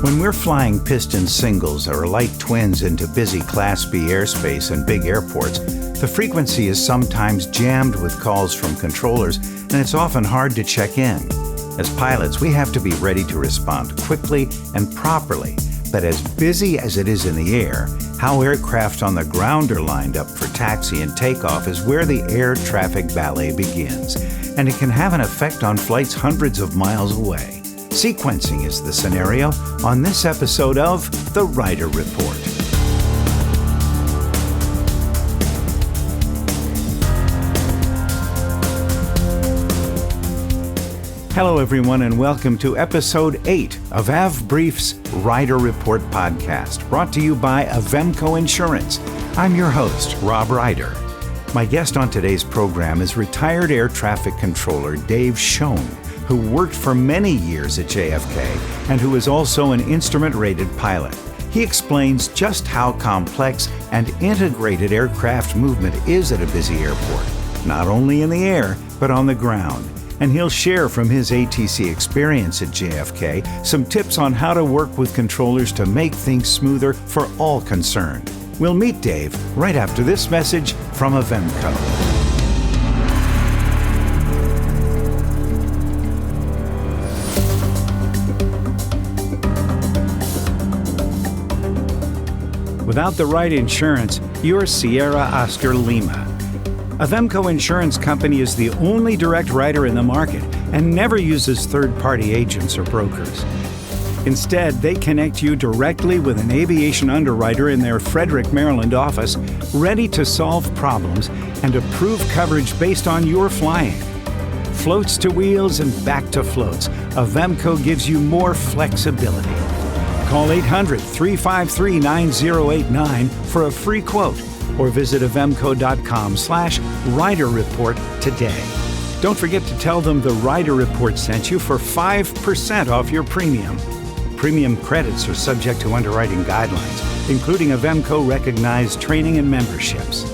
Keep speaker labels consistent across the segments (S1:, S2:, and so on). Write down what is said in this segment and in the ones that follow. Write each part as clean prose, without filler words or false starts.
S1: When we're flying piston singles or light twins into busy Class B airspace and big airports, the frequency is sometimes jammed with calls from controllers, and it's often hard to check in. As pilots, we have to be ready to respond quickly and properly. But as busy as it is in the air, how aircraft on the ground are lined up for taxi and takeoff is where the air traffic ballet begins, and it can have an effect on flights hundreds of miles away. Sequencing is the scenario on this episode of The Reider Report. Hello everyone and welcome to episode 8 of AvBrief's Reider Report podcast, brought to you by Avemco Insurance. I'm your host, Rob Reider. My guest on today's program is retired air traffic controller Dave Schoen, who worked for many years at JFK and who is also an instrument-rated pilot. He explains just how complex and integrated aircraft movement is at a busy airport, not only in the air, but on the ground. And he'll share from his ATC experience at JFK some tips on how to work with controllers to make things smoother for all concerned. We'll meet Dave right after this message from Avemco. Without the right insurance, you're Sierra Oscar Lima. Avemco Insurance Company is the only direct writer in the market and never uses third-party agents or brokers. Instead, they connect you directly with an aviation underwriter in their Frederick, Maryland office, ready to solve problems and approve coverage based on your flying. Floats to wheels and back to floats, Avemco gives you more flexibility. Call 800-353-9089 for a free quote or visit avemco.com/Reider Report today. Don't forget to tell them the Reider Report sent you for 5% off your premium. Premium credits are subject to underwriting guidelines, including Avemco recognized training and memberships.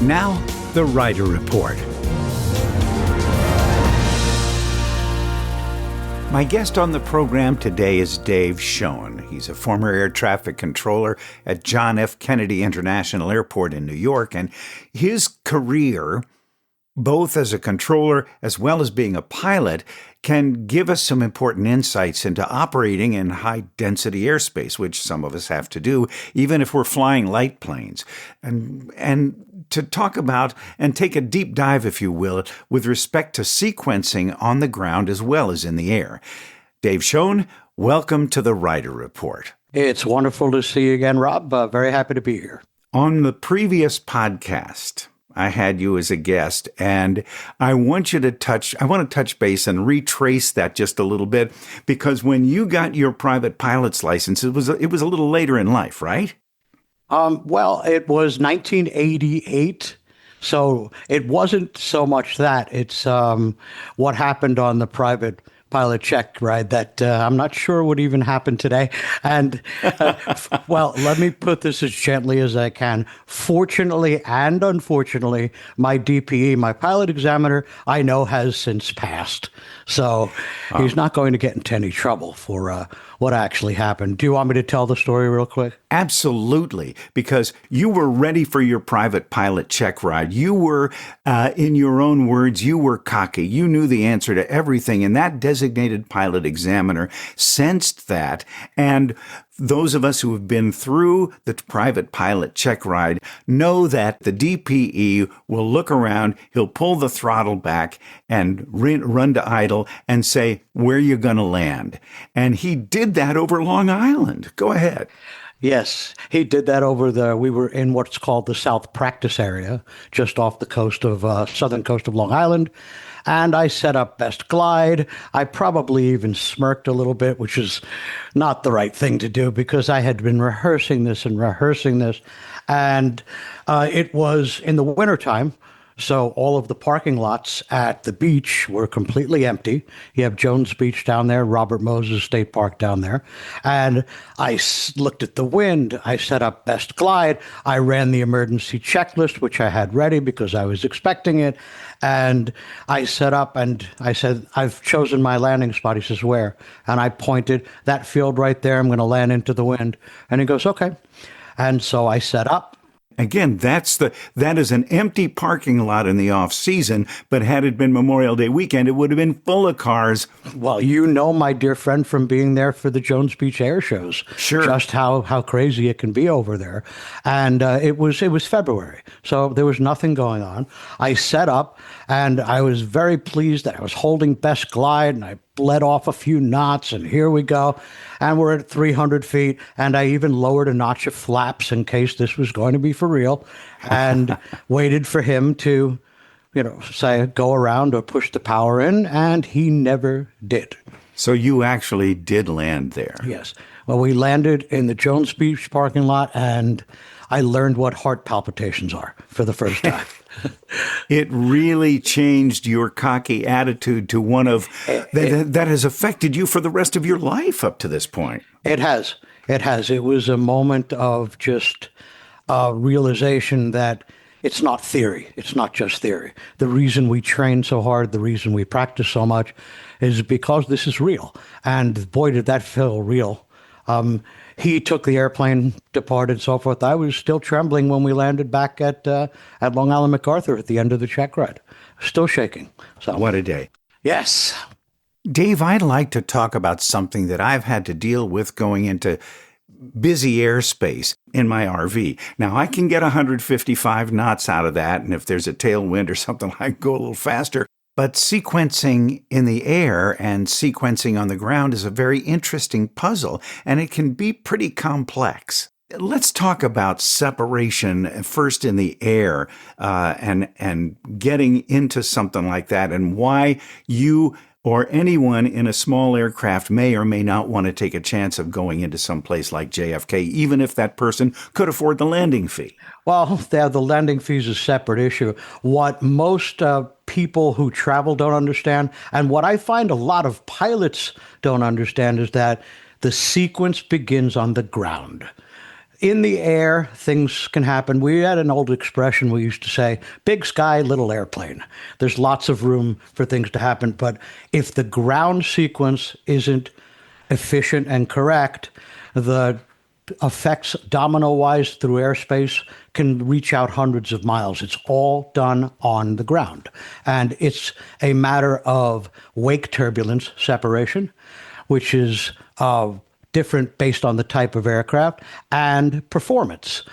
S1: Now, the Reider Report. My guest on the program today is Dave Schoen. He's a former air traffic controller at John F. Kennedy International Airport in New York, and his career, both as a controller as well as being a pilot, can give us some important insights into operating in high-density airspace, which some of us have to do, even if we're flying light planes. And to talk about and take a deep dive, if you will, with respect to sequencing on the ground as well as in the air. Dave Schoen, welcome to the Reider Report.
S2: It's wonderful to see you again, Rob. Very happy to be here.
S1: On the previous podcast, I had you as a guest, and I want to touch base and retrace that just a little bit, because when you got your private pilot's license, it was a little later in life, right?
S2: Well, it was 1988, so it wasn't so much that. It's what happened on the private pilot check ride that I'm not sure would even happen today. And, well, let me put this as gently as I can. Fortunately and unfortunately, my DPE, my pilot examiner, I know has since passed. So he's not going to get into any trouble for what actually happened. Do you want me to tell the story real quick?
S1: Absolutely, because you were ready for your private pilot check ride. You were, in your own words, you were cocky. You knew the answer to everything, and that designated pilot examiner sensed that. And those of us who have been through the private pilot check ride know that the DPE will look around, he'll pull the throttle back and run to idle and say, where you going to land? And he did that over Long Island. Go ahead.
S2: Yes, he did that we were in what's called the South Practice Area, just off the coast of, southern coast of Long Island. And I set up best glide. I probably even smirked a little bit, which is not the right thing to do because I had been rehearsing this. And it was in the wintertime. So all of the parking lots at the beach were completely empty. You have Jones Beach down there, Robert Moses State Park down there. And looked at the wind. I set up best glide. I ran the emergency checklist, which I had ready because I was expecting it. And I set up and I said, I've chosen my landing spot. He says, where? And I pointed, that field right there, I'm going to land into the wind. And he goes, okay. And so I set up.
S1: Again, that is an empty parking lot in the off season, but had it been Memorial Day weekend, it would have been full of cars.
S2: Well, you know, my dear friend, from being there for the Jones Beach air shows,
S1: sure,
S2: just how crazy it can be over there. And it was February, so there was nothing going on. I set up, and I was very pleased that I was holding best glide, and I bled off a few knots, and here we go. And we're at 300 feet, and I even lowered a notch of flaps in case this was going to be for real, and waited for him to, say go around or push the power in, and he never did.
S1: So you actually did land there?
S2: Yes. Well, we landed in the Jones Beach parking lot, and I learned what heart palpitations are for the first time.
S1: It really changed your cocky attitude to one of that has affected you for the rest of your life up to this point.
S2: It has. It has. It was a moment of just realization that it's not theory. It's not just theory. The reason we train so hard, the reason we practice so much is because this is real. And boy, did that feel real. He took the airplane, departed, so forth. I was still trembling when we landed back at Long Island MacArthur at the end of the check ride. Still shaking. So
S1: what a day.
S2: Yes.
S1: Dave, I'd like to talk about something that I've had to deal with going into busy airspace in my RV. Now, I can get 155 knots out of that, and if there's a tailwind or something, I can go a little faster. But sequencing in the air and sequencing on the ground is a very interesting puzzle, and it can be pretty complex. Let's talk about separation first in the air and getting into something like that, and why you or anyone in a small aircraft may or may not want to take a chance of going into some place like JFK, even if that person could afford the landing fee.
S2: Well, the landing fee is a separate issue. What most people who travel don't understand, and what I find a lot of pilots don't understand, is that the sequence begins on the ground. In the air, things can happen. We had an old expression we used to say, big sky, little airplane. There's lots of room for things to happen. But if the ground sequence isn't efficient and correct, the effects domino-wise through airspace can reach out hundreds of miles. It's all done on the ground. And it's a matter of wake turbulence separation, which is different based on the type of aircraft, and performance.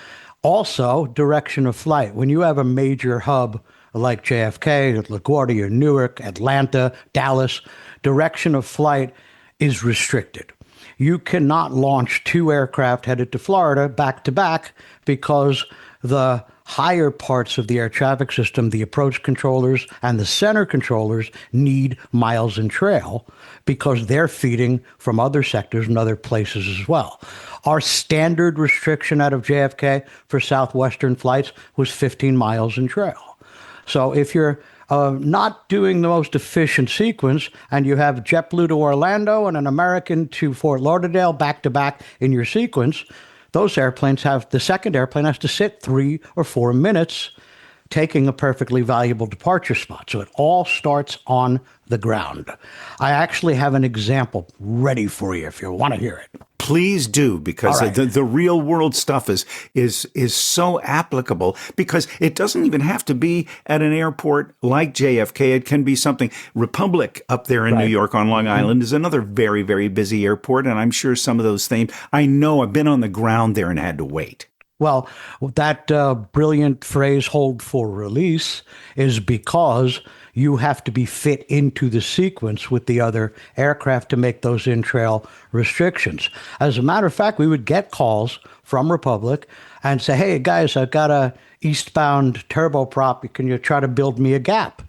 S2: Also, direction of flight. When you have a major hub like JFK, LaGuardia, Newark, Atlanta, Dallas, direction of flight is restricted. You cannot launch two aircraft headed to Florida back to back because the higher parts of the air traffic system, the approach controllers and the center controllers, need miles in trail because they're feeding from other sectors and other places as well. Our standard restriction out of JFK for Southwestern flights was 15 miles in trail. So if you're not doing the most efficient sequence and you have JetBlue to Orlando and an American to Fort Lauderdale back to back in your sequence, those airplanes the second airplane has to sit 3 or 4 minutes taking a perfectly valuable departure spot. So it all starts on the ground. I actually have an example ready for you if you want to hear it.
S1: Please do, because
S2: right.
S1: the real world stuff is so applicable, because it doesn't even have to be at an airport like JFK. It can be something. Republic up there in New York on Long Island is another very, very busy airport, and I'm sure some of those things, I know I've been on the ground there and had to wait.
S2: Well, that brilliant phrase, hold for release, is because you have to be fit into the sequence with the other aircraft to make those in-trail restrictions. As a matter of fact, we would get calls from Republic and say, hey, guys, I've got a eastbound turboprop. Can you try to build me a gap?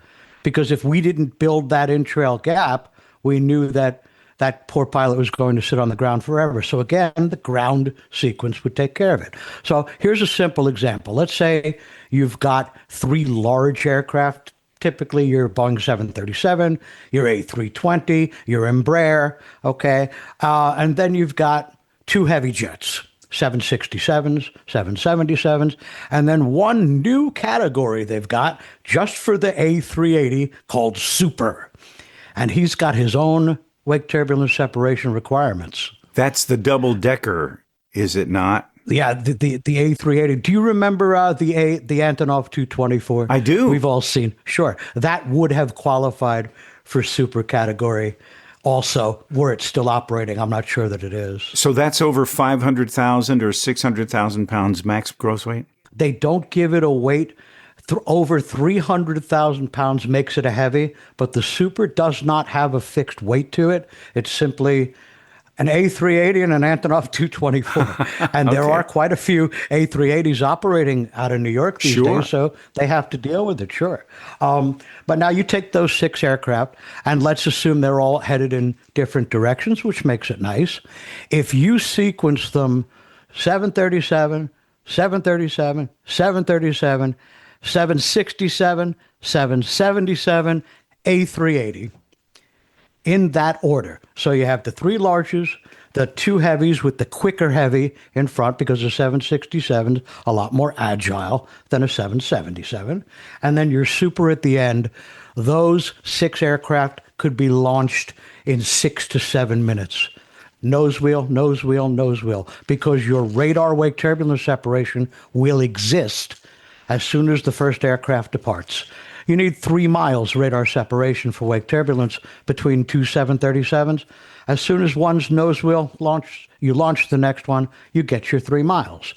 S2: Because if we didn't build that in-trail gap, we knew that that poor pilot was going to sit on the ground forever. So again, the ground sequence would take care of it. So here's a simple example. Let's say you've got three large aircraft. Typically, your Boeing 737, your A320, your Embraer, okay? And then you've got two heavy jets, 767s, 777s, and then one new category they've got just for the A380 called Super. And he's got his own wake turbulence separation requirements.
S1: That's the double decker, is it not?
S2: Yeah, the A380. Do you remember the Antonov 224?
S1: I do.
S2: We've all seen. Sure. That would have qualified for super category also, were it still operating. I'm not sure that it is.
S1: So that's over 500,000 or 600,000 pounds max gross weight?
S2: They don't give it a weight. Over 300,000 pounds makes it a heavy, but the super does not have a fixed weight to it. It's simply an A380 and an Antonov 224. And there are quite a few A380s operating out of New York these days, so they have to deal with it, sure. But now you take those six aircraft, and let's assume they're all headed in different directions, which makes it nice. If you sequence them 737, 737, 737, 767, 777, A380, in that order. So you have the three larges, the two heavies with the quicker heavy in front, because the 767 is a lot more agile than a 777. And then your super at the end. Those six aircraft could be launched in 6 to 7 minutes. Nose wheel, nose wheel, nose wheel, because your radar wake turbulence separation will exist as soon as the first aircraft departs. You need 3 miles radar separation for wake turbulence between two 737s. As soon as one's nose wheel launches, you launch the next one, you get your 3 miles.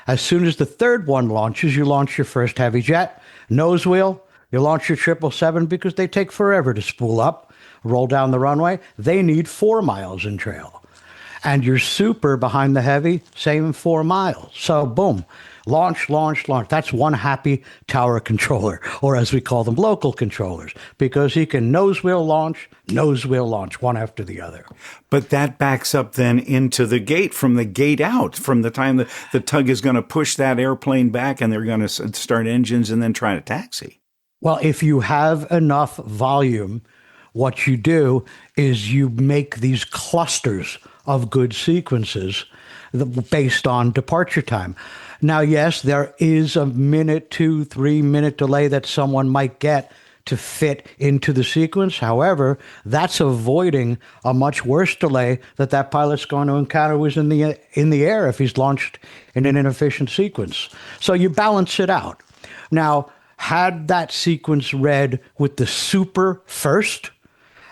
S2: As soon as the third one launches, you launch your first heavy jet. Nose wheel, you launch your 777 because they take forever to spool up, roll down the runway. They need 4 miles in trail. And your super behind the heavy, same 4 miles. So boom. Launch, launch, launch. That's one happy tower controller, or as we call them, local controllers, because he can nose wheel launch, one after the other.
S1: But that backs up then into the gate, from the gate out, from the time the tug is going to push that airplane back and they're going to start engines and then try to taxi.
S2: Well, if you have enough volume, what you do is you make these clusters of good sequences based on departure time. Now, yes, there is a 2, 3 minute delay that someone might get to fit into the sequence. However, that's avoiding a much worse delay that pilot's going to encounter was in the air if he's launched in an inefficient sequence. So you balance it out. Now, had that sequence read with the super first,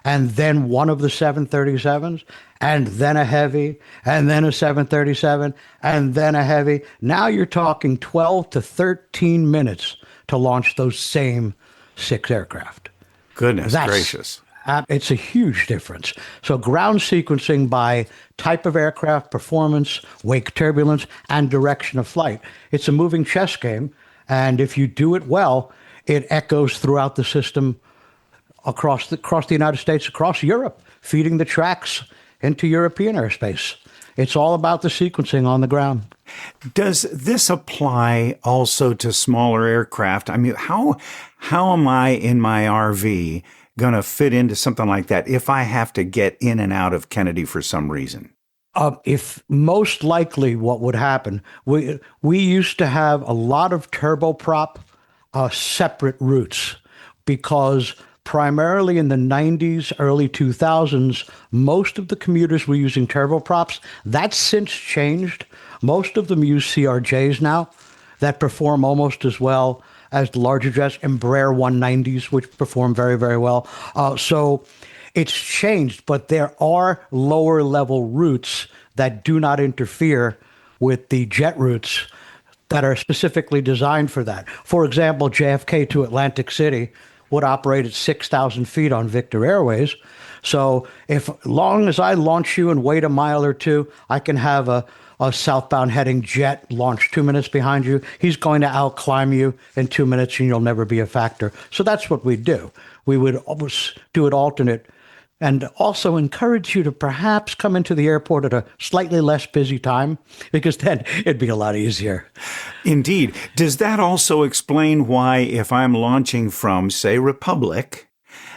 S2: and then one of the 737s, and then a heavy, and then a 737, and then a heavy. Now you're talking 12 to 13 minutes to launch those same 6 aircraft.
S1: Goodness gracious.
S2: It's a huge difference. So ground sequencing by type of aircraft, performance, wake turbulence, and direction of flight. It's a moving chess game, and if you do it well, it echoes throughout the system across the United States, across Europe, feeding the tracks into European airspace. It's all about the sequencing on the ground.
S1: Does this apply also to smaller aircraft? I mean, how am I in my RV going to fit into something like that if I have to get in and out of Kennedy for some reason?
S2: If most likely what would happen, we used to have a lot of turboprop separate routes, because primarily in the 90s, early 2000s, most of the commuters were using turboprops. That's since changed. Most of them use CRJs now that perform almost as well as the larger jets, Embraer 190s, which perform very, very well. So it's changed, but there are lower level routes that do not interfere with the jet routes that are specifically designed for that. For example, JFK to Atlantic City would operate at 6,000 feet on Victor Airways. So as long as I launch you and wait a mile or two, I can have a southbound heading jet launch 2 minutes behind you. He's going to outclimb you in 2 minutes and you'll never be a factor. So that's what we do. We would always do it alternate. and also encourage you to perhaps come into the airport at a slightly less busy time, because then it'd be a lot easier.
S1: Indeed. Does that also explain why, if I'm launching from, say, Republic,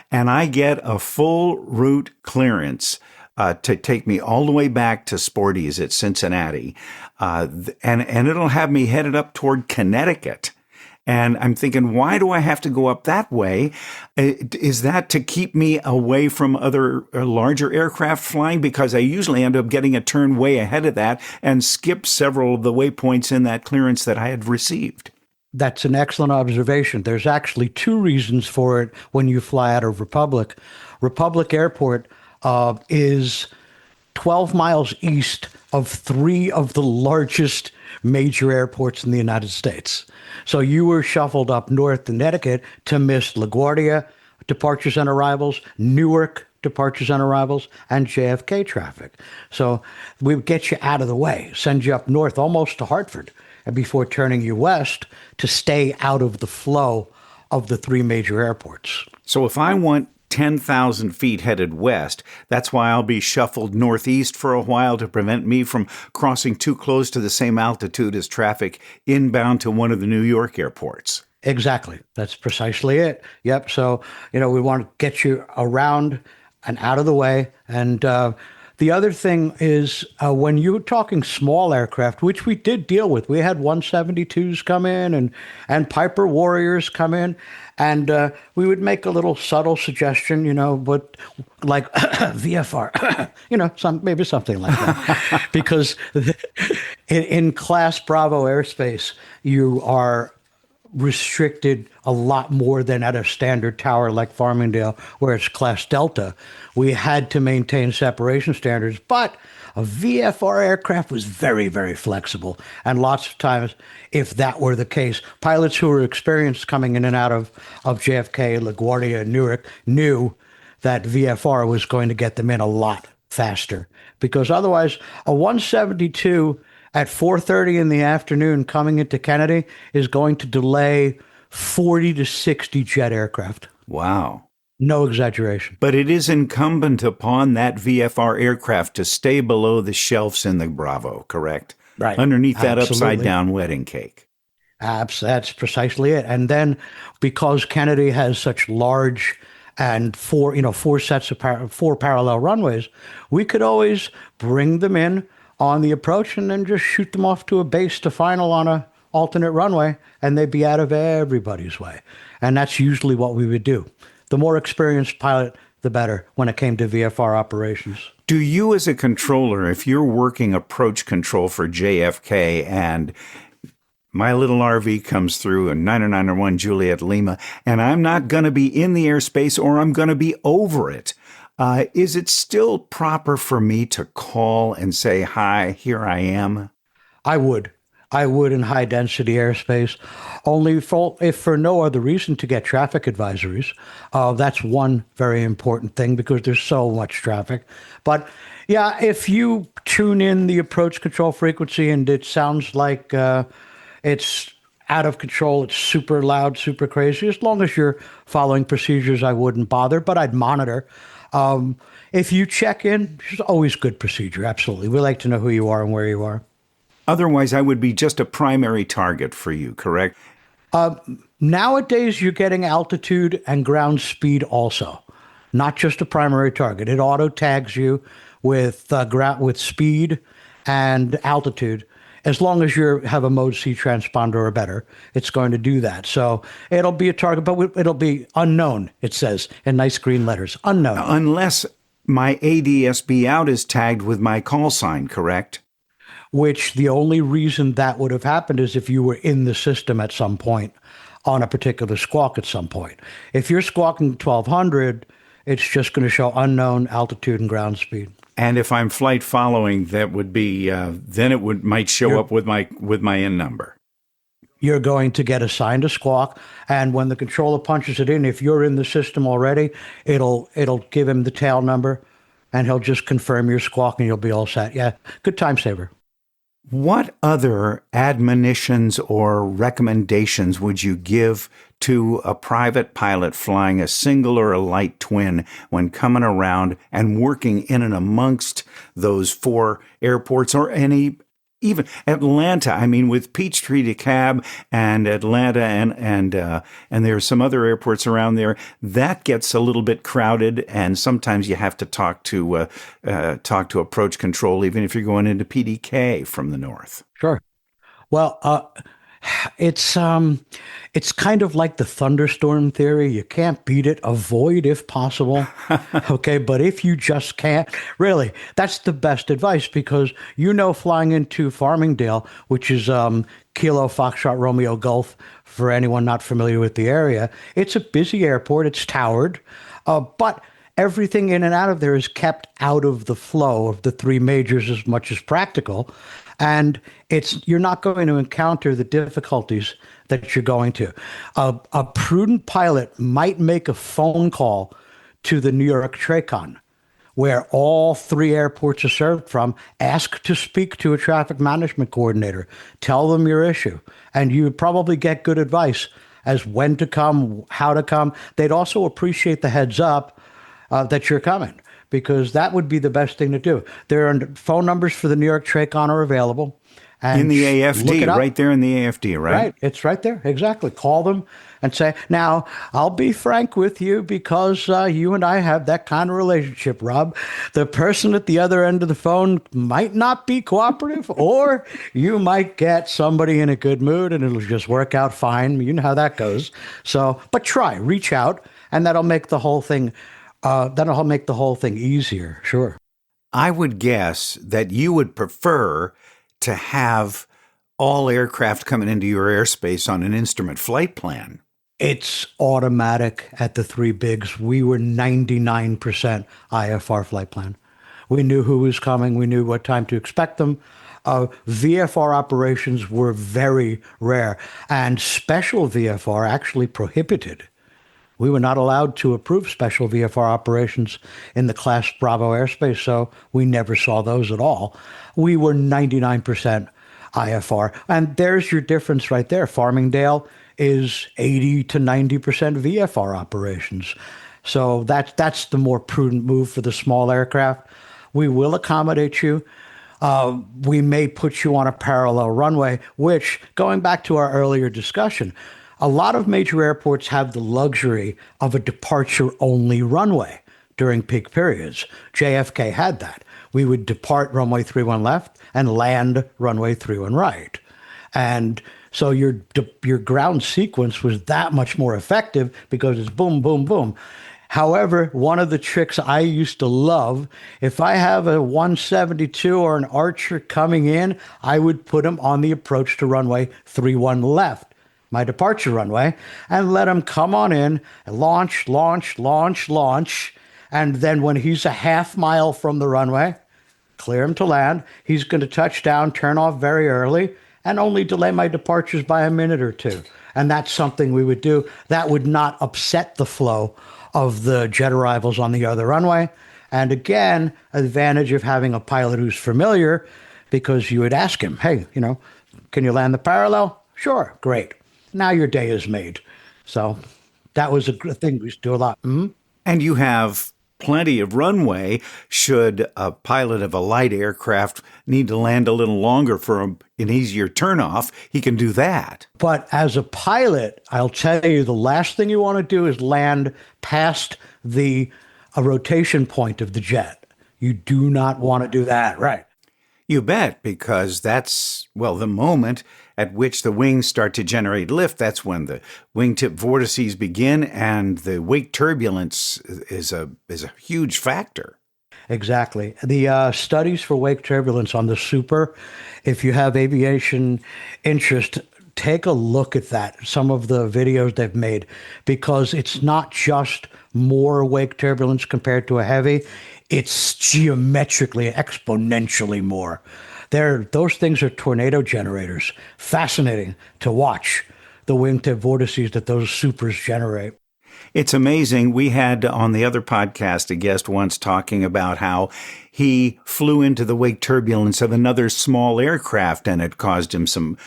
S1: and I get a full route clearance to take me all the way back to Sporty's at Cincinnati, and it'll have me headed up toward Connecticut? And I'm thinking, why do I have to go up that way? Is that to keep me away from other larger aircraft flying? Because I usually end up getting a turn way ahead of that and skip several of the waypoints in that clearance that I had received.
S2: That's an excellent observation. There's actually two reasons for it when you fly out of Republic. Republic Airport is 12 miles east of three of the largest major airports in the United States. So you were shuffled up north to Connecticut to miss LaGuardia departures and arrivals, Newark departures and arrivals, and JFK traffic. So we would get you out of the way, send you up north almost to Hartford, and before turning you west to stay out of the flow of the three major airports.
S1: So if I want 10,000 feet headed west, that's why I'll be shuffled northeast for a while to prevent me from crossing too close to the same altitude as traffic inbound to one of the New York airports.
S2: Exactly. That's precisely it. Yep. So, we want to get you around and out of the way. And the other thing is when you're talking small aircraft, which we did deal with, we had 172s come in and Piper Warriors come in. And we would make a little subtle suggestion, but like VFR, maybe something like that. Because in Class Bravo airspace, you are restricted a lot more than at a standard tower like Farmingdale, where it's Class Delta. We had to maintain separation standards, but a VFR aircraft was very, very flexible. And lots of times, if that were the case, pilots who were experienced coming in and out of JFK, LaGuardia, and Newark knew that VFR was going to get them in a lot faster. Because otherwise, a 172 at 4:30 in the afternoon coming into Kennedy is going to delay 40 to 60 jet aircraft.
S1: Wow.
S2: No exaggeration.
S1: But it is incumbent upon that VFR aircraft to stay below the shelves in the Bravo, correct?
S2: Right.
S1: Underneath that
S2: Absolutely.
S1: upside-down wedding cake.
S2: That's precisely it. And then because Kennedy has such large and four parallel runways, we could always bring them in on the approach and then just shoot them off to a base to final on a alternate runway, and they'd be out of everybody's way. And that's usually what we would do. The more experienced pilot, the better when it came to VFR operations.
S1: Do you as a controller, if you're working approach control for JFK and my little RV comes through a 901 Juliet Lima, and I'm not going to be in the airspace or I'm going to be over it, is it still proper for me to call and say, hi, here I am?
S2: I would in high density airspace, only if for no other reason to get traffic advisories. That's one very important thing because there's so much traffic. But yeah, if you tune in the approach control frequency and it sounds like it's out of control, it's super loud, super crazy, as long as you're following procedures, I wouldn't bother, but I'd monitor. If you check in, it's always good procedure. Absolutely. We like to know who you are and where you are.
S1: Otherwise, I would be just a primary target for you, correct?
S2: Nowadays, you're getting altitude and ground speed also, not just a primary target. It auto tags you with speed and altitude. As long as you have a Mode C transponder or better, it's going to do that. So it'll be a target, but it'll be unknown, it says in nice green letters, unknown.
S1: Unless my ADSB out is tagged with my call sign, correct?
S2: Which the only reason that would have happened is if you were in the system at some point on a particular squawk at some point. If you're squawking 1200, it's just going to show unknown altitude and ground speed.
S1: And if I'm flight following, that would be then it might show up with my in number.
S2: You're going to get assigned a squawk, and when the controller punches it in, if you're in the system already, it'll give him the tail number, and he'll just confirm your squawk, and you'll be all set. Yeah, good time saver.
S1: What other admonitions or recommendations would you give to a private pilot flying a single or a light twin when coming around and working in and amongst those four airports or any, even Atlanta? I mean, with Peachtree to Cab and Atlanta and there's some other airports around there, that gets a little bit crowded, and sometimes you have to talk to approach control, even if you're going into PDK from the north.
S2: Sure. Well, it's kind of like the thunderstorm theory. You can't beat it. Avoid if possible. Okay, but if you just can't, really, that's the best advice, because flying into Farmingdale, which is Kilo Foxtrot Romeo Gulf, for anyone not familiar with the area, it's a busy airport. It's towered, but everything in and out of there is kept out of the flow of the three majors as much as practical. And you're not going to encounter the difficulties that you're going to. A prudent pilot might make a phone call to the New York TRACON, where all three airports are served from, ask to speak to a traffic management coordinator, tell them your issue, and you would probably get good advice as when to come, how to come. They'd also appreciate the heads up that you're coming, because that would be the best thing to do. There are phone numbers for the New York TRACON are available. And
S1: in the AFD, right there in the AFD, right?
S2: Right. It's right there. Exactly. Call them and say, now, I'll be frank with you, because you and I have that kind of relationship, Rob. The person at the other end of the phone might not be cooperative, or you might get somebody in a good mood and it'll just work out fine. You know how that goes. So, but reach out, and that'll make the whole thing easier. Sure.
S1: I would guess that you would prefer to have all aircraft coming into your airspace on an instrument flight plan.
S2: It's automatic at the three bigs. We were 99% IFR flight plan. We knew who was coming. We knew what time to expect them. VFR operations were very rare, and special VFR actually prohibited. We were not allowed to approve special VFR operations in the Class Bravo airspace, so we never saw those at all. We were 99% IFR. And there's your difference right there. Farmingdale is 80 to 90% VFR operations. So that's the more prudent move for the small aircraft. We will accommodate you. We may put you on a parallel runway, which, going back to our earlier discussion, a lot of major airports have the luxury of a departure-only runway during peak periods. JFK had that. We would depart runway 31 left and land runway 31 right. And so your ground sequence was that much more effective, because it's boom, boom, boom. However, one of the tricks I used to love, if I have a 172 or an Archer coming in, I would put him on the approach to runway 31 left, my departure runway, and let him come on in, launch, launch, launch, launch. And then when he's a half mile from the runway, clear him to land. He's going to touch down, turn off very early, and only delay my departures by a minute or two. And that's something we would do. That would not upset the flow of the jet arrivals on the other runway. And again, advantage of having a pilot who's familiar, because you would ask him, hey, can you land the parallel? Sure, great. Now your day is made. So that was a thing we used to do a lot. Mm-hmm.
S1: And you have plenty of runway should a pilot of a light aircraft need to land a little longer for an easier turnoff. He can do that.
S2: But as a pilot, I'll tell you, the last thing you want to do is land past a rotation point of the jet. You do not want to do that, right?
S1: You bet, because that's, the moment at which the wings start to generate lift. That's when the wingtip vortices begin, and the wake turbulence is a huge factor.
S2: Exactly. The studies for wake turbulence on the Super, if you have aviation interest, take a look at that, some of the videos they've made, because it's not just more wake turbulence compared to a heavy, it's geometrically, exponentially more. Those things are tornado generators. Fascinating to watch the wingtip vortices that those Supers generate.
S1: It's amazing. We had on the other podcast a guest once talking about how he flew into the wake turbulence of another small aircraft and it caused him some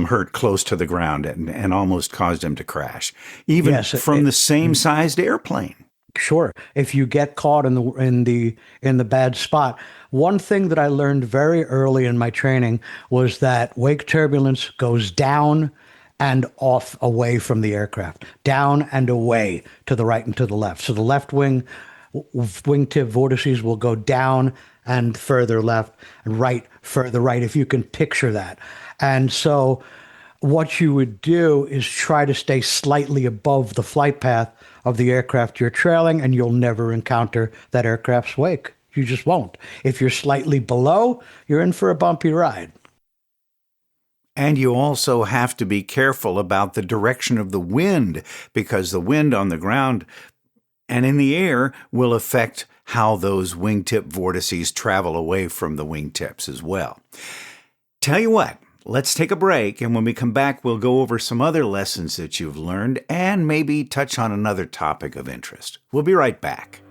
S1: hurt close to the ground and almost caused him to crash, even from the same sized airplane.
S2: Sure. If you get caught in the bad spot, one thing that I learned very early in my training was that wake turbulence goes down and off away from the aircraft, down and away to the right and to the left. So the left wingtip vortices will go down and further left and right, further right, if you can picture that. And so what you would do is try to stay slightly above the flight path of the aircraft you're trailing, and you'll never encounter that aircraft's wake. You just won't. If you're slightly below, you're in for a bumpy ride.
S1: And you also have to be careful about the direction of the wind, because the wind on the ground and in the air will affect how those wingtip vortices travel away from the wingtips as well. Tell you what, let's take a break, and when we come back, we'll go over some other lessons that you've learned and maybe touch on another topic of interest. We'll be right back.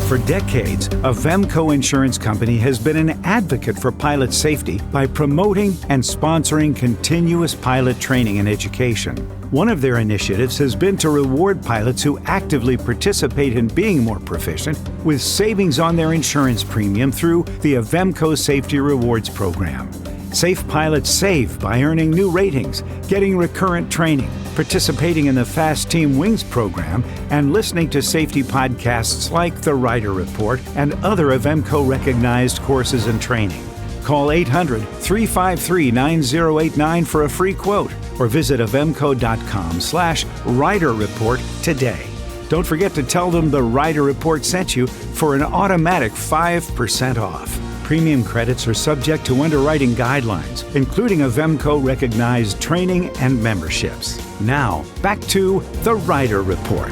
S1: For decades, Avemco Insurance Company has been an advocate for pilot safety by promoting and sponsoring continuous pilot training and education. One of their initiatives has been to reward pilots who actively participate in being more proficient with savings on their insurance premium through the Avemco Safety Rewards Program. Safe pilots save by earning new ratings, getting recurrent training, participating in the Fast Team Wings program, and listening to safety podcasts like The Reider Report and other Avemco-recognized courses and training. Call 800-353-9089 for a free quote or visit avemco.com/Reider Report today. Don't forget to tell them The Reider Report sent you for an automatic 5% off. Premium credits are subject to underwriting guidelines, including Avemco-recognized training and memberships. Now, back to The Reider Report.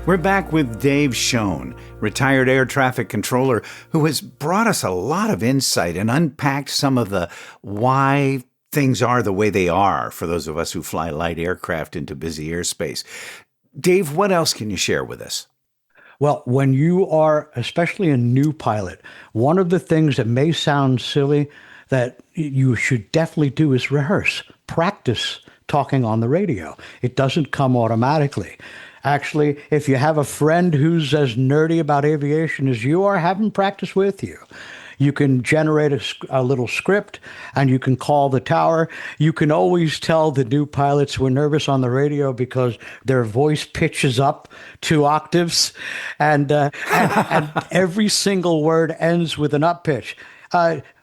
S1: We're back with Dave Schoen, retired air traffic controller, who has brought us a lot of insight and unpacked some of the why things are the way they are for those of us who fly light aircraft into busy airspace. Dave, what else can you share with us?
S2: Well, when you are especially a new pilot, one of the things that may sound silly that you should definitely do is rehearse, practice talking on the radio. It doesn't come automatically. Actually, if you have a friend who's as nerdy about aviation as you are, have them practice with you. You can generate a little script, and you can call the tower. You can always tell the new pilots who are nervous on the radio because their voice pitches up 2 octaves, and every single word ends with an up pitch.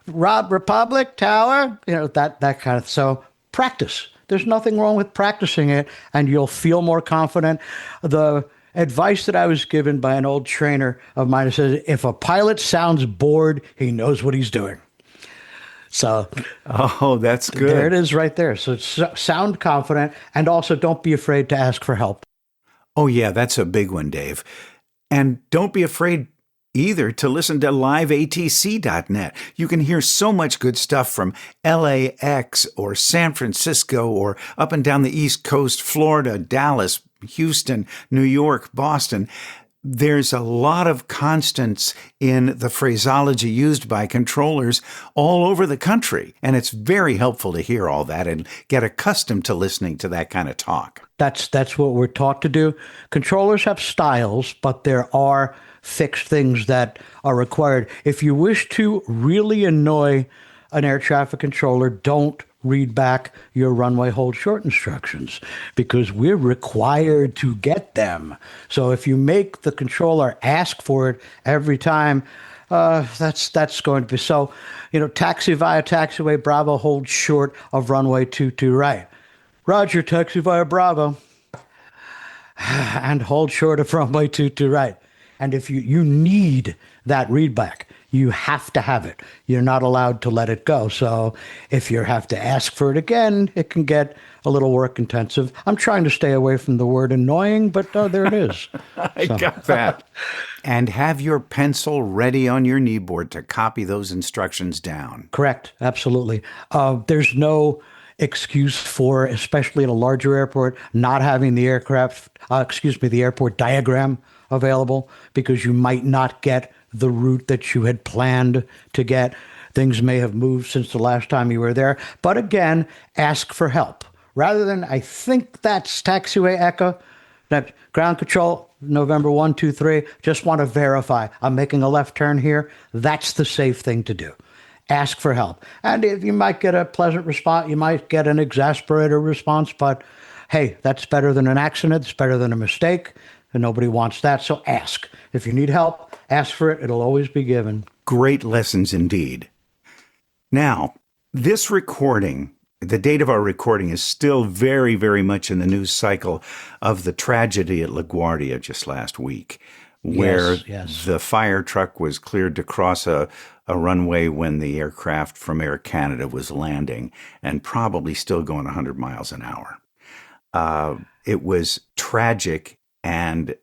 S2: Rob Republic Tower, that kind of. So practice. There's nothing wrong with practicing it, and you'll feel more confident. The advice that I was given by an old trainer of mine says, if a pilot sounds bored, he knows what he's doing. So,
S1: oh, that's good.
S2: There it is right there. So sound confident, and also don't be afraid to ask for help.
S1: Oh, yeah, that's a big one, Dave. And don't be afraid either to listen to liveatc.net. You can hear so much good stuff from LAX or San Francisco or up and down the East Coast, Florida, Dallas, Houston, New York, Boston. There's a lot of constants in the phraseology used by controllers all over the country, and it's very helpful to hear all that and get accustomed to listening to that kind of talk.
S2: That's what we're taught to do. Controllers have styles, but there are fixed things that are required. If you wish to really annoy an air traffic controller, don't read back your runway hold short instructions, because we're required to get them. So if you make the controller ask for it every time, that's going to be so. Taxi via taxiway Bravo, hold short of runway 22 right. Roger, taxi via Bravo, and hold short of runway 22 right. And if you need that read back, you have to have it. You're not allowed to let it go. So if you have to ask for it again, it can get a little work intensive. I'm trying to stay away from the word annoying, but there it is.
S1: I got that. And have your pencil ready on your kneeboard to copy those instructions down.
S2: Correct. Absolutely. There's no excuse for, especially at a larger airport, not having the the airport diagram available because you might not get the route that you had planned to get. Things may have moved since the last time you were there. But again, ask for help. Rather than, I think that's taxiway echo, that ground control, November 1, 2, 3, just want to verify I'm making a left turn here. That's the safe thing to do. Ask for help. And if you might get a pleasant response, you might get an exasperated response, but hey, that's better than an accident. It's better than a mistake, and nobody wants that. So ask. If you need help, ask for it. It'll always be given.
S1: Great lessons indeed. Now, this recording, the date of our recording is still very, very much in the news cycle of the tragedy at LaGuardia just last week, where the fire truck was cleared to cross a runway when the aircraft from Air Canada was landing and probably still going 100 miles an hour. It was tragic, and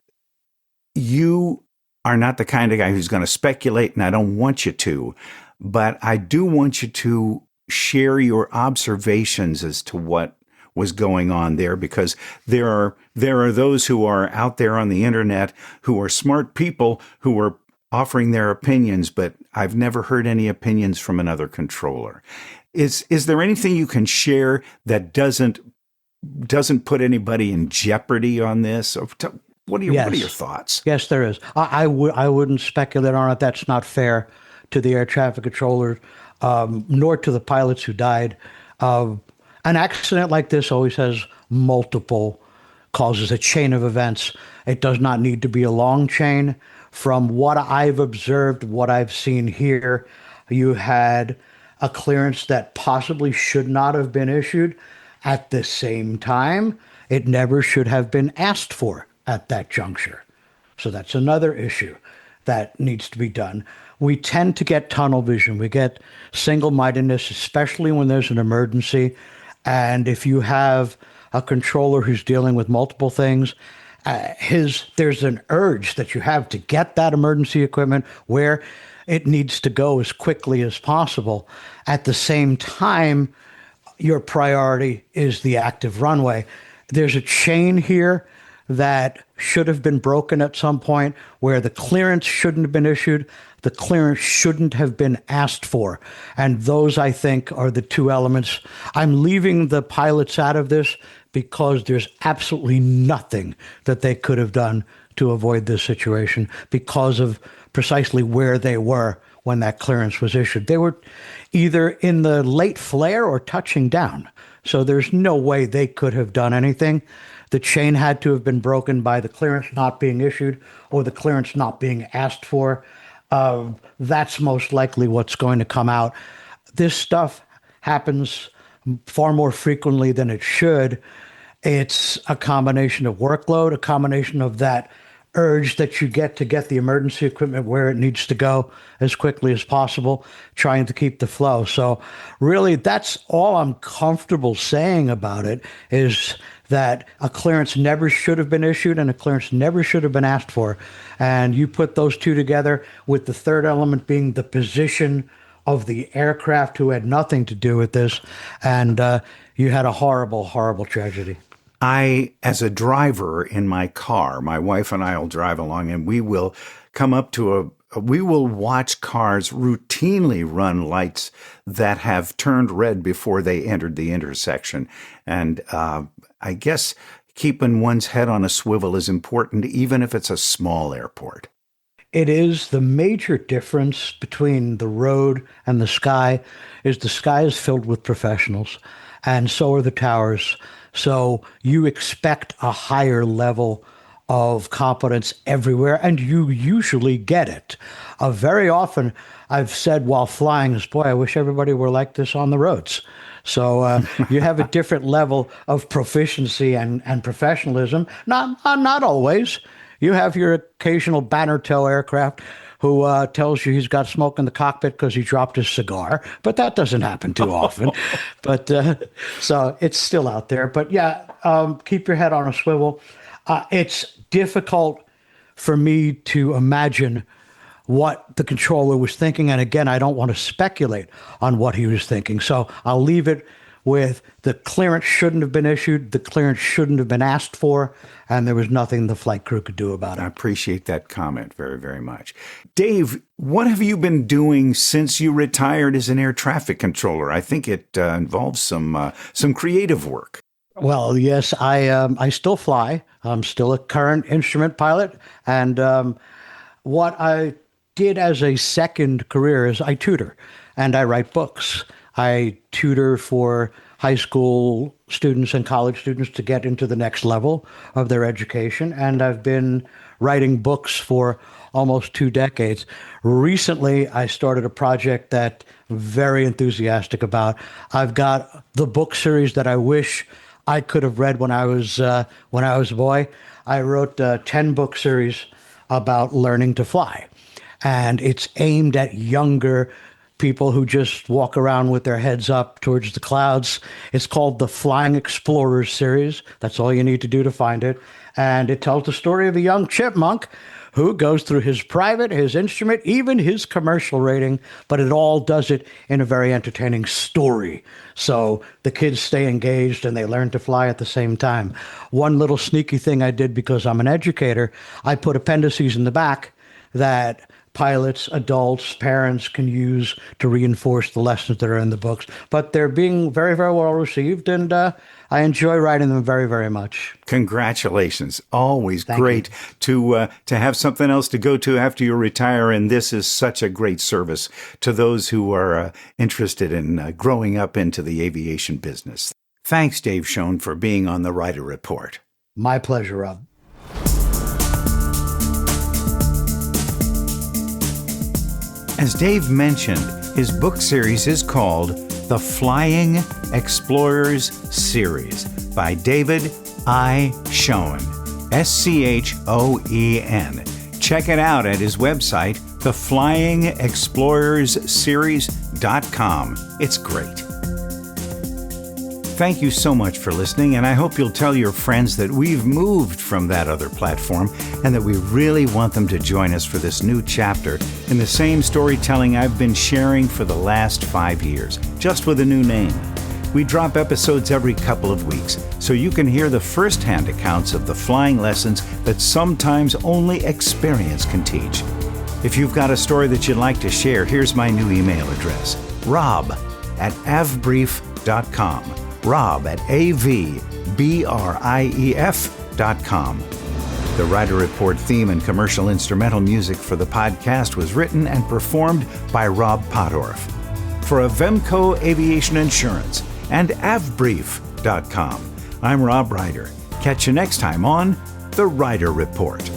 S1: you are not the kind of guy who's going to speculate, and I don't want you to, but I do want you to share your observations as to what was going on there, because there are those who are out there on the internet who are smart people who are offering their opinions, but I've never heard any opinions from another controller. Is there anything you can share that doesn't put anybody in jeopardy on this? What are your thoughts?
S2: Yes, there is. I wouldn't speculate on it. That's not fair to the air traffic controller, nor to the pilots who died. An accident like this always has multiple causes, a chain of events. It does not need to be a long chain. From what I've observed, what I've seen here, you had a clearance that possibly should not have been issued. At the same time, it never should have been asked for at that juncture. So that's another issue that needs to be done. We tend to get tunnel vision. We get single-mindedness, especially when there's an emergency. And if you have a controller who's dealing with multiple things, there's an urge that you have to get that emergency equipment where it needs to go as quickly as possible. At the same time, your priority is the active runway. There's a chain here that should have been broken at some point, where the clearance shouldn't have been issued, the clearance shouldn't have been asked for. And those, I think, are the two elements. I'm leaving the pilots out of this because there's absolutely nothing that they could have done to avoid this situation because of precisely where they were when that clearance was issued. They were either in the late flare or touching down. So there's no way they could have done anything. The chain had to have been broken by the clearance not being issued or the clearance not being asked for. That's most likely what's going to come out. This stuff happens far more frequently than it should. It's a combination of workload, a combination of that urge that you get to get the emergency equipment where it needs to go as quickly as possible, trying to keep the flow. So really, that's all I'm comfortable saying about it, is that a clearance never should have been issued and a clearance never should have been asked for. And you put those two together with the third element being the position of the aircraft who had nothing to do with this, and you had a horrible, horrible tragedy.
S1: I, as a driver in my car, my wife and I will drive along, and we will come up to we will watch cars routinely run lights that have turned red before they entered the intersection. And I guess keeping one's head on a swivel is important, even if it's a small airport.
S2: It is. The major difference between the road and the sky is the sky is filled with professionals, and so are the towers. So you expect a higher level of competence everywhere, and you usually get it. Very often, I've said while flying is, boy, I wish everybody were like this on the roads. So you have a different level of proficiency and professionalism. Not always. You have your occasional banner tow aircraft who tells you he's got smoke in the cockpit because he dropped his cigar, but that doesn't happen too often. But so it's still out there. But yeah, keep your head on a swivel. It's difficult for me to imagine what the controller was thinking. And again, I don't want to speculate on what he was thinking. So I'll leave it with the clearance shouldn't have been issued, the clearance shouldn't have been asked for, and there was nothing the flight crew could do about it.
S1: I appreciate that comment very, very much. Dave, what have you been doing since you retired as an air traffic controller? I think it involves some creative work.
S2: Well, yes, I still fly. I'm still a current instrument pilot, and what I did as a second career is I tutor and I write books. I tutor for high school students and college students to get into the next level of their education. And I've been writing books for almost 2 decades. Recently, I started a project that I'm very enthusiastic about. I've got the book series that I wish I could have read when I was a boy. I wrote a 10-book series about learning to fly. And it's aimed at younger people who just walk around with their heads up towards the clouds. It's called the Flying Explorers series. That's all you need to do to find it. And it tells the story of a young chipmunk who goes through his private, his instrument, even his commercial rating, but it all does it in a very entertaining story. So the kids stay engaged and they learn to fly at the same time. One little sneaky thing I did because I'm an educator, I put appendices in the back that pilots, adults, parents can use to reinforce the lessons that are in the books. But they're being very, very well received, and I enjoy writing them very, very much.
S1: Congratulations. Always
S2: Thank
S1: great
S2: you.
S1: to have something else to go to after you retire, and this is such a great service to those who are interested in growing up into the aviation business. Thanks, Dave Schoen, for being on the Reider Report.
S2: My pleasure, Rob.
S1: As Dave mentioned, his book series is called The Flying Explorers Series by David I. Schoen, Schoen. Check it out at his website, theflyingexplorersseries.com. It's great. Thank you so much for listening, and I hope you'll tell your friends that we've moved from that other platform and that we really want them to join us for this new chapter in the same storytelling I've been sharing for the last 5 years, just with a new name. We drop episodes every couple of weeks, so you can hear the first-hand accounts of the flying lessons that sometimes only experience can teach. If you've got a story that you'd like to share, here's my new email address, rob@avbrief.com. rob@avbrief.com. The Reider Report theme and commercial instrumental music for the podcast was written and performed by Rob Pottorff. For Avemco Aviation Insurance and avbrief.com, I'm Rob Reider. Catch you next time on The Reider Report.